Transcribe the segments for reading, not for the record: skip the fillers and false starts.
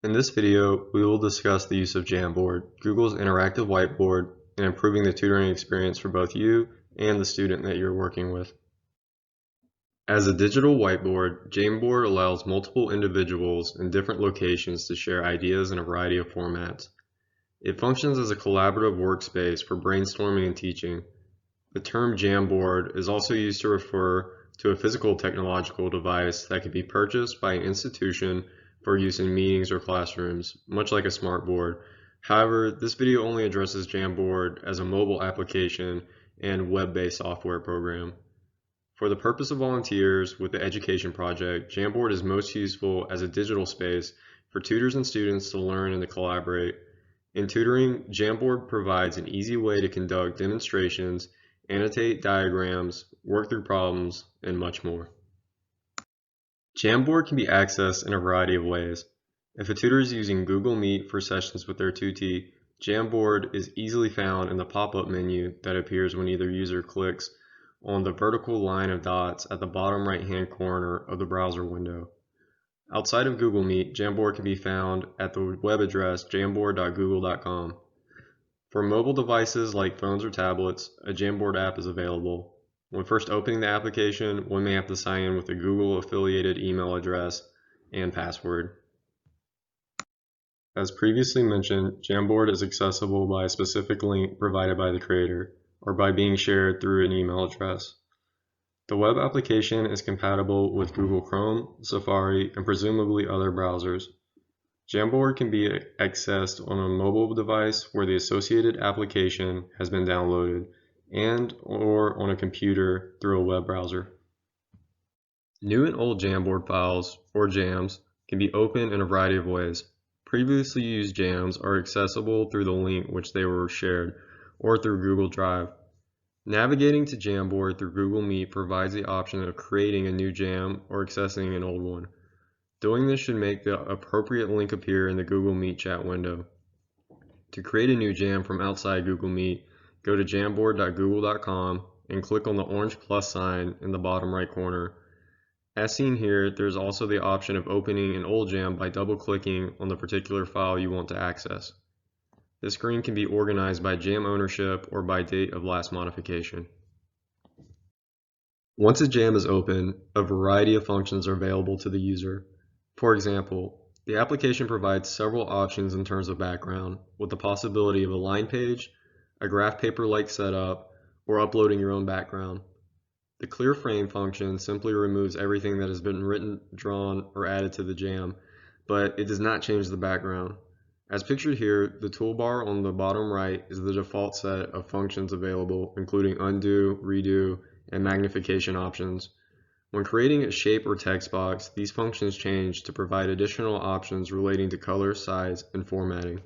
In this video, we will discuss the use of Jamboard, Google's interactive whiteboard, and improving the tutoring experience for both you and the student that you're working with. As a digital whiteboard, Jamboard allows multiple individuals in different locations to share ideas in a variety of formats. It functions as a collaborative workspace for brainstorming and teaching. The term Jamboard is also used to refer to a physical technological device that can be purchased by an institution for use in meetings or classrooms, much like a smartboard. However, this video only addresses Jamboard as a mobile application and web-based software program. For the purpose of volunteers with the education project, Jamboard is most useful as a digital space for tutors and students to learn and to collaborate. In tutoring, Jamboard provides an easy way to conduct demonstrations, annotate diagrams, work through problems, and much more. Jamboard can be accessed in a variety of ways. If a tutor is using Google Meet for sessions with their tutee, Jamboard is easily found in the pop-up menu that appears when either user clicks on the vertical line of dots at the bottom right-hand corner of the browser window. Outside of Google Meet, Jamboard can be found at the web address jamboard.google.com. For mobile devices like phones or tablets, a Jamboard app is available. When first opening the application, one may have to sign in with a Google affiliated email address and password. As previously mentioned, Jamboard is accessible by a specific link provided by the creator, or by being shared through an email address. The web application is compatible with Google Chrome, Safari, and presumably other browsers. Jamboard can be accessed on a mobile device where the associated application has been downloaded, and or on a computer through a web browser. New and old Jamboard files, or jams, can be opened in a variety of ways. Previously used jams are accessible through the link which they were shared, or through Google Drive. Navigating to Jamboard through Google Meet provides the option of creating a new jam or accessing an old one. Doing this should make the appropriate link appear in the Google Meet chat window. To create a new jam from outside Google Meet, go to jamboard.google.com and click on the orange plus sign in the bottom right corner. As seen here, there's also the option of opening an old jam by double-clicking on the particular file you want to access. This screen can be organized by jam ownership or by date of last modification. Once a jam is open, a variety of functions are available to the user. For example, the application provides several options in terms of background, with the possibility of a line page, a graph paper-like setup, or uploading your own background. The clear frame function simply removes everything that has been written, drawn, or added to the jam, but it does not change the background. As pictured here, the toolbar on the bottom right is the default set of functions available, including undo, redo, and magnification options. When creating a shape or text box, these functions change to provide additional options relating to color, size, and formatting.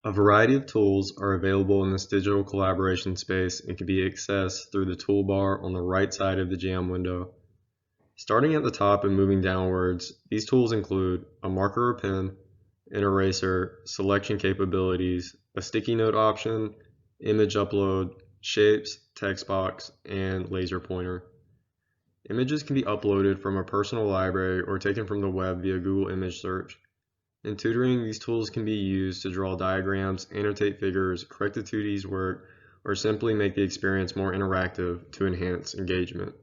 A variety of tools are available in this digital collaboration space and can be accessed through the toolbar on the right side of the jam window. Starting at the top and moving downwards, these tools include a marker or pen, an eraser, selection capabilities, a sticky note option, image upload, shapes, text box, and laser pointer. Images can be uploaded from a personal library or taken from the web via Google image search. In tutoring, these tools can be used to draw diagrams, annotate figures, correct the tutee's work, or simply make the experience more interactive to enhance engagement.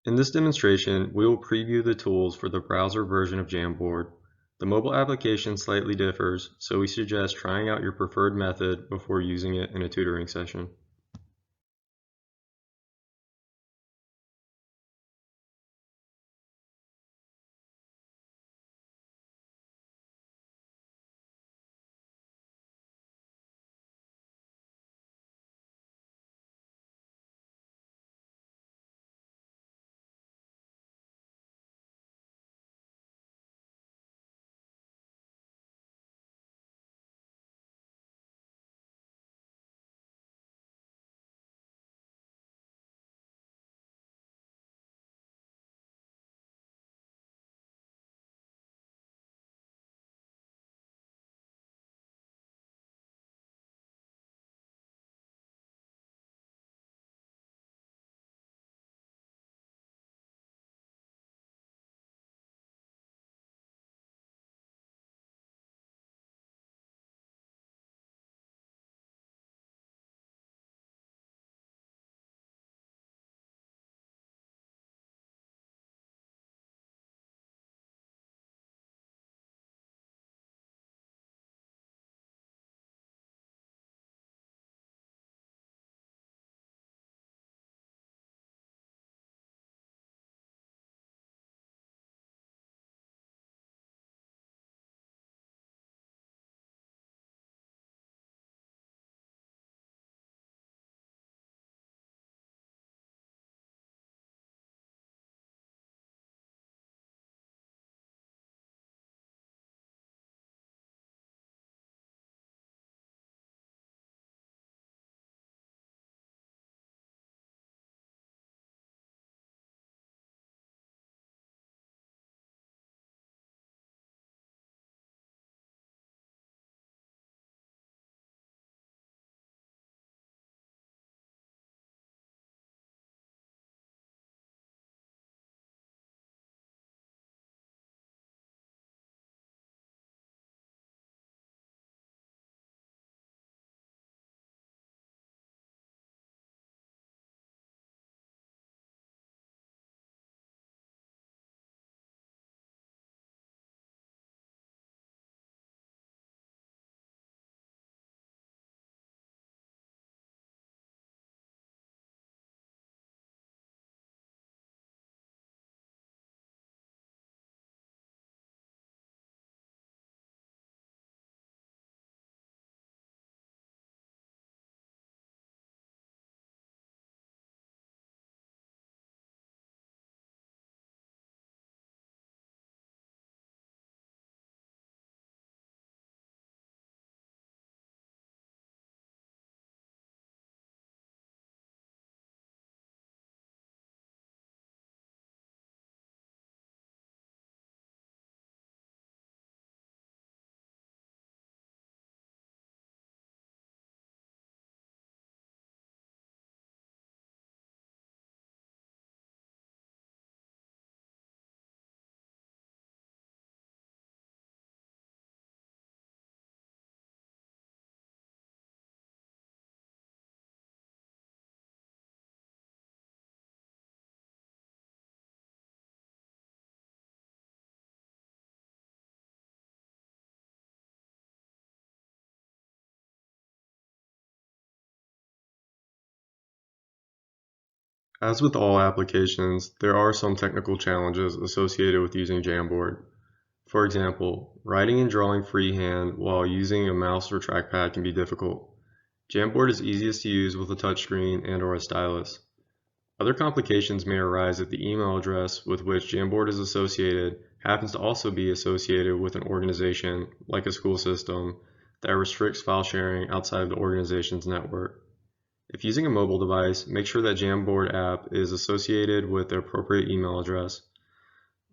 In this demonstration, we will preview the tools for the browser version of Jamboard. The mobile application slightly differs, so we suggest trying out your preferred method before using it in a tutoring session. As with all applications, there are some technical challenges associated with using Jamboard. For example, writing and drawing freehand while using a mouse or trackpad can be difficult. Jamboard is easiest to use with a touchscreen and/or a stylus. Other complications may arise if the email address with which Jamboard is associated happens to also be associated with an organization, like a school system, that restricts file sharing outside of the organization's network. If using a mobile device, make sure that Jamboard app is associated with the appropriate email address.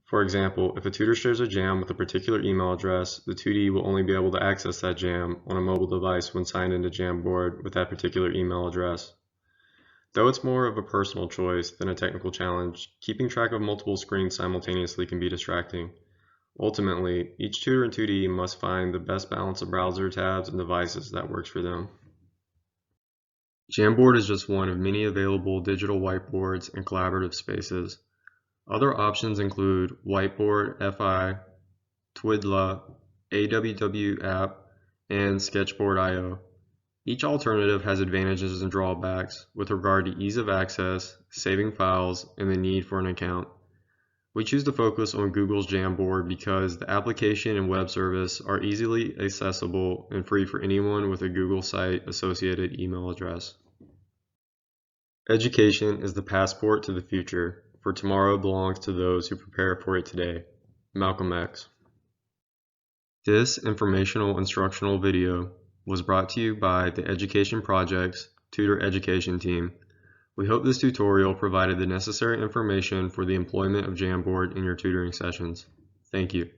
For example, if a tutor shares a jam with a particular email address, the tutee will only be able to access that jam on a mobile device when signed into Jamboard with that particular email address. Though it's more of a personal choice than a technical challenge, keeping track of multiple screens simultaneously can be distracting. Ultimately, each tutor and tutee must find the best balance of browser tabs and devices that works for them. Jamboard is just one of many available digital whiteboards and collaborative spaces. Other options include Whiteboard, FI, Twidla, AWW app, and Sketchboard.io. Each alternative has advantages and drawbacks with regard to ease of access, saving files, and the need for an account. We choose to focus on Google's Jamboard because the application and web service are easily accessible and free for anyone with a Google site associated email address. Education is the passport to the future, for tomorrow belongs to those who prepare for it today. Malcolm X. This informational instructional video was brought to you by the Education Project's Tutor Education team. We hope this tutorial provided the necessary information for the employment of Jamboard in your tutoring sessions. Thank you.